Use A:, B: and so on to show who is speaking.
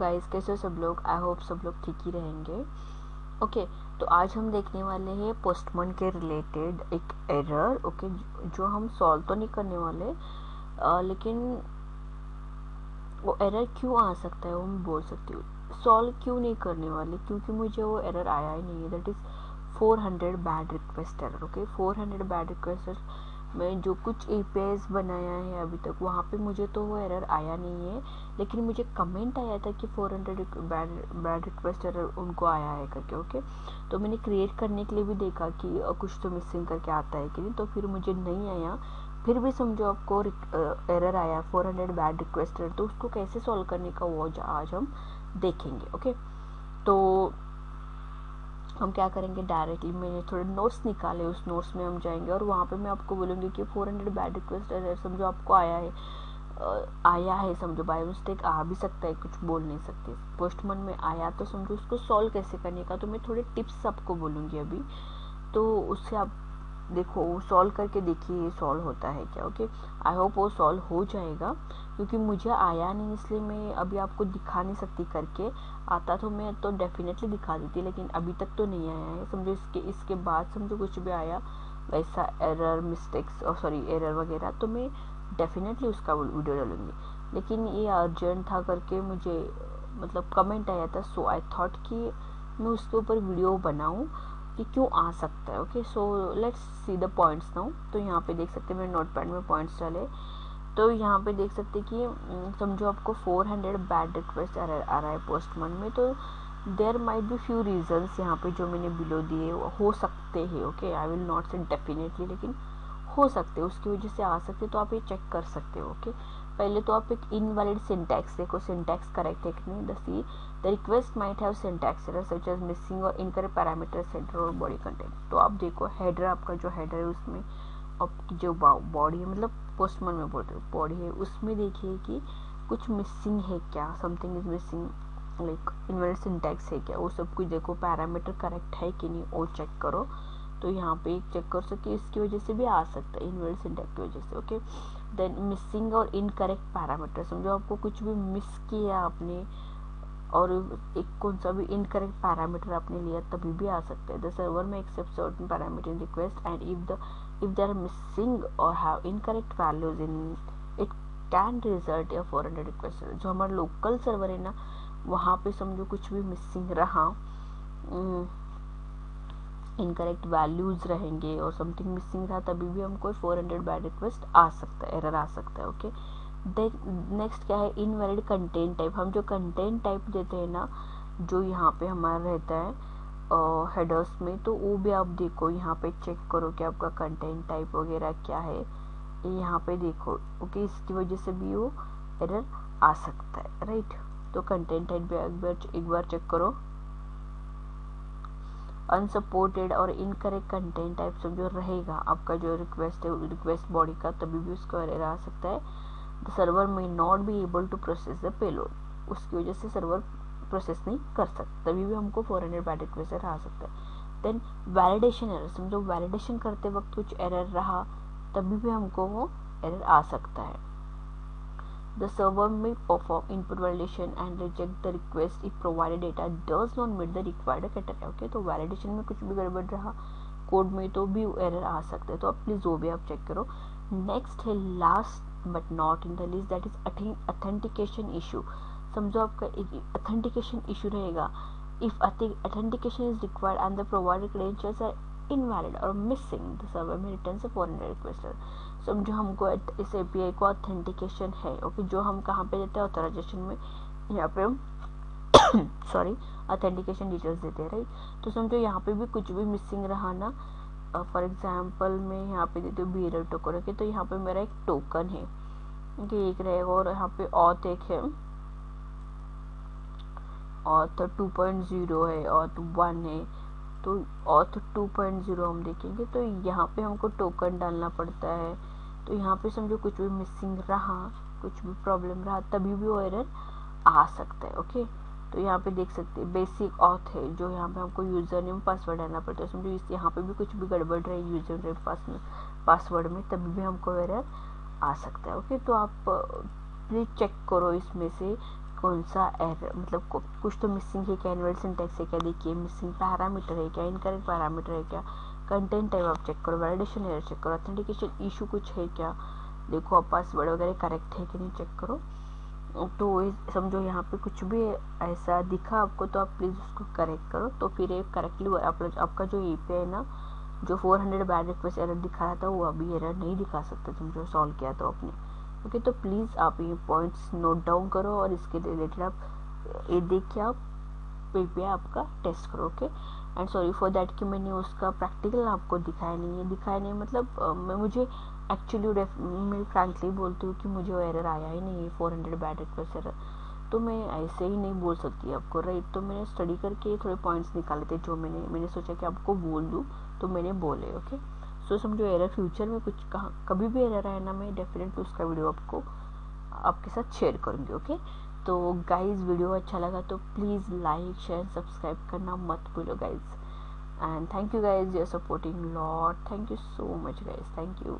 A: Guys, कैसे हो सब लोग। आई होप सब लोग ठीक ही रहेंगे। ओके, तो आज हम देखने वाले हैं पोस्टमैन के रिलेटेड एक एरर। ओके, जो हम सॉल्व तो नहीं करने वाले, लेकिन वो एरर क्यों आ सकता है वो मैं बोल सकती हूँ। सॉल्व क्यों नहीं करने वाले, क्योंकि मुझे वो एरर आया ही नहीं है। That is 400 bad request error. Okay, 400 bad request मैं जो कुछ APIs बनाया है अभी तक, वहाँ पे मुझे तो वो एरर आया नहीं है, लेकिन मुझे कमेंट आया था कि 400 बैड रिक्वेस्ट एरर उनको आया है करके। ओके, तो मैंने क्रिएट करने के लिए भी देखा कि कुछ तो मिसिंग करके आता है कि नहीं, तो फिर मुझे नहीं आया। फिर भी समझो आपको एरर आया 400 बैड रिक्वेस्ट एरर, तो उसको कैसे सॉल्व करने का वो आज हम देखेंगे। ओके, तो हम क्या करेंगे, डायरेक्टली मैंने थोड़े नोट्स निकाले, उस नोट्स में हम जाएंगे और वहाँ पे मैं आपको बोलूँगी कि 400 बैड रिक्वेस्ट एरर समझो आपको आया है समझो, बाय मिस्टेक आ भी सकता है, कुछ बोल नहीं सकते। पोस्टमैन में आया तो समझो उसको सॉल्व कैसे करने का, तो मैं थोड़े टिप्स आपको बोलूँगी अभी, तो उससे आप देखो सॉल्व करके देखिए सॉल्व होता है क्या। ओके, आई होप वो सॉल्व हो जाएगा, क्योंकि मुझे आया नहीं इसलिए मैं अभी आपको दिखा नहीं सकती करके। आता तो मैं तो डेफिनेटली दिखा देती, लेकिन अभी तक तो नहीं आया है समझो। इसके बाद समझो कुछ भी आया वैसा एरर मिस्टेक्स और सॉरी एरर वगैरह, तो मैं डेफिनेटली उसका वीडियो डालूंगी। लेकिन ये अर्जेंट था करके मुझे मतलब कमेंट आया था, सो आई थॉट कि मैं उसके ऊपर वीडियो बनाऊं कि क्यों आ सकता है। Okay, so let's see the points now. तो यहाँ पे देख सकते हैं मैंने नोटपैड में पॉइंट्स डाले, तो यहाँ पे देख सकते कि समझो आपको 400 बैड रिक्वेस्ट आ रहा है पोस्टमैन में, तो there might be few reasons यहाँ पे जो मैंने बिलो दिए हो सकते हैं। Okay, I will not say definitely, लेकिन हो सकते हैं उसकी वजह से आ सकते, तो आप ये चेक कर सकते हो। ओके, पहले तो आप एक इनवैलिड सिंटैक्स देखो, सिंटैक्स करेक्ट है कि नहीं। The request might have syntax error such as missing और इनकरेक्ट पैरामीटर सेंटर और बॉडी कंटेंट। तो आप देखो हेडर, आपका जो हेडर है उसमें आपकी जो बॉडी है, मतलब पोस्टमैन में बोलते हो बॉडी है, उसमें देखिए कि कुछ मिसिंग है क्या, something is missing, like invalid syntax है क्या, वो सब कुछ देखो। पैरामीटर करेक्ट है कि नहीं वो चेक करो। तो यहाँ पे चेक कर सकते, इसकी वजह से भी आ सकता है इनवैलिड सिंटैक्स की वजह से। ओके, देन मिसिंग और इनकरेक्ट पैरामीटर, समझो आपको कुछ भी मिस किया आपने और एक कौन सा भी इनकरेक्ट पैरामीटर आपने लिया, तभी भी आ सकता है। The server may accept certain parameter in request and if they are missing or have incorrect values in it can result a 400 request। जो हमारा लोकल सर्वर है ना, वहाँ पे समझो कुछ भी मिसिंग रहा, इनकरेक्ट वैल्यूज रहेंगे और समथिंग मिसिंग रहा, तभी भी हमको 400 बैड रिक्वेस्ट आ सकता है, एरर आ सकता है। ओके, नेक्स्ट क्या है, इनवैलिड कंटेंट टाइप। हम जो कंटेंट टाइप देते हैं ना, जो यहाँ पे हमारा रहता है हेडर्स में, तो वो भी आप देखो, यहाँ पे चेक करो कि आपका कंटेंट टाइप वगैरह क्या है, यहाँ पे देखो। ओके, इसकी वजह से भी वो एरर आ सकता है, राइट। तो कंटेंट टाइप भी एक बार चेक करो। अनसपोर्टेड और इनकरेक्ट कंटेंट टाइप सब जो रहेगा आपका जो रिक्वेस्ट है, रिक्वेस्ट बॉडी का, तभी भी उसका एरर आ सकता है। The server may not be able to process the payload, उसकी वजह से सर्वर प्रोसेस नहीं कर सकता, तभी भी हमको 400 बैड रिक्वेस्ट एरर आ सकता है। देन वैलिडेशन एरर, समझो वैलिडेशन करते वक्त कुछ एरर रहा, तभी भी हमको वो एरर आ सकता है। The server may perform input validation and reject the request if provided data does not meet the required criteria। Okay, तो वैलिडेशन में कुछ भी गड़बड़ रहा कोड में, तो भी एरर आ सकते हैं, तो आप प्लीज़ वो भी आप चेक करो। नेक्स्ट है last but not in the list, that is authentication issue. समझो आपका एक ऑथेंटिकेशन इशू रहेगा, if authentication is required and the provided credentials are invalid और missing, the server may return से 400 रिक्वेस्ट। समझो हमको इस API को ऑथेंटिकेशन है। ओके, जो हम कहाँ पे देते हैं, ऑथराइजेशन में, यहाँ पे हम सॉरी ऑथेंटिकेशन डिटेल्स देते हैं, राइट। तो समझो यहाँ पे भी कुछ भी मिसिंग रहा ना, फॉर एग्जांपल मैं यहाँ पे देती हूँ बिहेवियर टोकन। ओके, तो यहाँ पे मेरा एक टोकन है, ओके, एक रहेगा, और यहाँ पे ऑथ एक है, ऑथ 2.0 है, ऑथ 1 है, तो ऑथ 2.0 हम देखेंगे, तो यहाँ पे हमको टोकन डालना पड़ता है। तो यहाँ पे समझो कुछ भी मिसिंग रहा, कुछ भी प्रॉब्लम रहा, तभी भी वो एरर आ सकता है। ओके, तो यहाँ पे देख सकते हैं बेसिक ऑथ है, जो यहाँ पे हमको यूजर नेम पासवर्ड डालना पड़ता है। समझो इस यहाँ पे भी कुछ भी गड़बड़ रहे यूजर नेम पासवर्ड में, तभी भी हमको एरर आ सकता है। ओके, तो आप प्लीज चेक करो इसमें से कौन सा एरर, मतलब कुछ तो मिसिंग है क्या, इनवैलिड सिंटैक्स है क्या, देखिए मिसिंग पैरामीटर है क्या, इनकरेक्ट पैरामीटर है क्या, कंटेंट टाइप आप चेक करो, वैलिडेशन एरर चेक करो, ऑथेंटिकेशन इशू कुछ है क्या, देखो आप पासवर्ड वगैरह करेक्ट है कि नहीं चेक करो। तो समझो यहाँ पे कुछ भी ऐसा दिखा आपको तो आप प्लीज़ उसको करेक्ट करो। तो फिर एक करेक्टली आपका जो API है ना, जो 400 बैड रिक्वेस्ट एरर दिखा रहा था वो अभी एरर नहीं दिखा सकते तुम जो सॉल्व किया तो आपने। ओके, तो प्लीज़ आप ये पॉइंट्स नोट डाउन करो और इसके रिलेटेड आप ये देख के आप API आपका टेस्ट करो। Okay, and sorry for that कि मैंने उसका प्रैक्टिकल आपको दिखाया नहीं मतलब मैं मुझे एक्चुअली मैं फ्रैंकली बोलती हूँ कि मुझे वो एरर आया ही नहीं है 400 बैड रिक्वेस्ट एरर, तो मैं ऐसे ही नहीं बोल सकती आपको, राइट। तो मैंने स्टडी करके थोड़े पॉइंट्स निकाले थे जो मैंने सोचा कि आपको बोल दूँ, तो मैंने बोले। ओके, सो समझो एरर फ्यूचर में कुछ कभी भी एरर आए ना, मैं डेफिनेटली उसका वीडियो आपके साथ शेयर करूँगी। ओके, तो गाइज वीडियो अच्छा लगा तो प्लीज़ लाइक शेयर सब्सक्राइब करना मत भूलो guys, and thank you guys, you are supporting lot, thank you so much guys, thank you.